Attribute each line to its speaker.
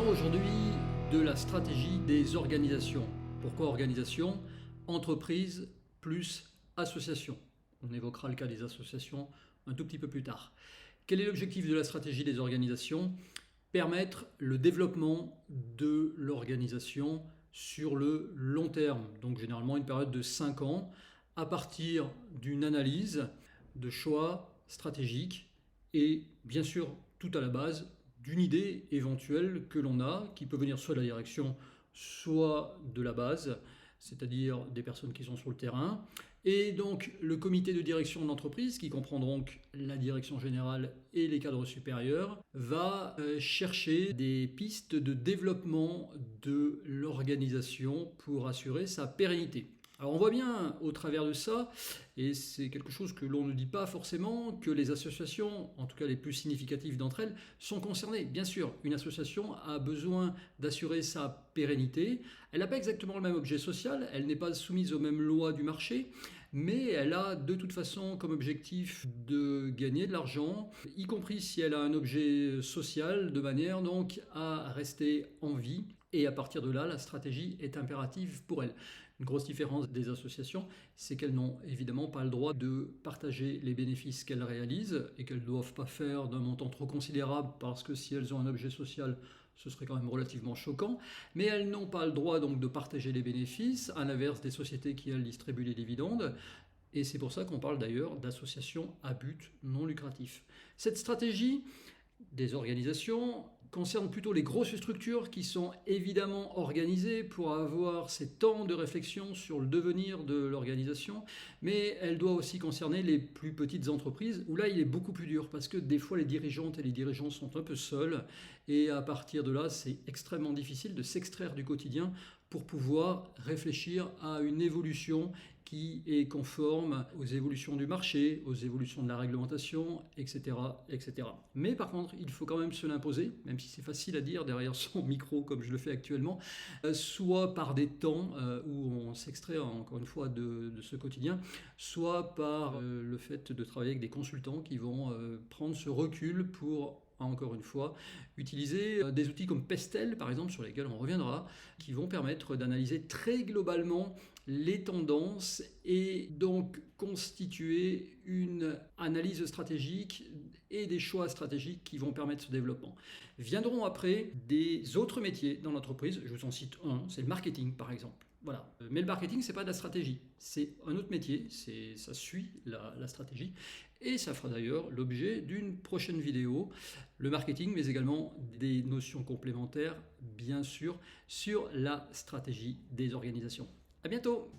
Speaker 1: parlerons aujourd'hui de la stratégie des organisations. Pourquoi organisation? Entreprise plus association. On évoquera le cas des associations un tout petit peu plus tard. Quel est l'objectif de la stratégie des organisations? Permettre le développement de l'organisation sur le long terme, donc généralement une période de 5 ans, à partir d'une analyse de choix stratégiques et bien sûr tout à la base d'une idée éventuelle que l'on a, qui peut venir soit de la direction, soit de la base, c'est-à-dire des personnes qui sont sur le terrain. Et donc le comité de direction de l'entreprise, qui comprend donc la direction générale et les cadres supérieurs, va chercher des pistes de développement de l'organisation pour assurer sa pérennité. Alors on voit bien au travers de ça, et c'est quelque chose que l'on ne dit pas forcément, que les associations, en tout cas les plus significatives d'entre elles, sont concernées. Bien sûr, une association a besoin d'assurer sa pérennité. Elle n'a pas exactement le même objet social, elle n'est pas soumise aux mêmes lois du marché, mais elle a de toute façon comme objectif de gagner de l'argent, y compris si elle a un objet social, de manière donc à rester en vie. Et à partir de là, la stratégie est impérative pour elle. Une grosse différence des associations, c'est qu'elles n'ont évidemment pas le droit de partager les bénéfices qu'elles réalisent et qu'elles ne doivent pas faire d'un montant trop considérable parce que si elles ont un objet social, ce serait quand même relativement choquant. Mais elles n'ont pas le droit donc de partager les bénéfices, à l'inverse des sociétés qui, elles, distribuent les dividendes. Et c'est pour ça qu'on parle d'ailleurs d'associations à but non lucratif. Cette stratégie des organisations concerne plutôt les grosses structures qui sont évidemment organisées pour avoir ces temps de réflexion sur le devenir de l'organisation, mais elle doit aussi concerner les plus petites entreprises où là il est beaucoup plus dur parce que des fois les dirigeantes et les dirigeants sont un peu seuls et à partir de là c'est extrêmement difficile de s'extraire du quotidien pour pouvoir réfléchir à une évolution qui est conforme aux évolutions du marché, aux évolutions de la réglementation, etc., etc. Mais par contre, il faut quand même se l'imposer, même si c'est facile à dire derrière son micro comme je le fais actuellement, soit par des temps où on s'extrait encore une fois de ce quotidien, soit par le fait de travailler avec des consultants qui vont prendre ce recul pour encore une fois, utiliser des outils comme Pestel, par exemple, sur lesquels on reviendra, qui vont permettre d'analyser très globalement les tendances et donc constituer une analyse stratégique et des choix stratégiques qui vont permettre ce développement. Viendront après des autres métiers dans l'entreprise, je vous en cite un, c'est le marketing par exemple. Voilà. Mais le marketing, c'est pas de la stratégie, c'est un autre métier, ça suit la stratégie, et ça fera d'ailleurs l'objet d'une prochaine vidéo, le marketing, mais également des notions complémentaires, bien sûr, sur la stratégie des organisations. À bientôt!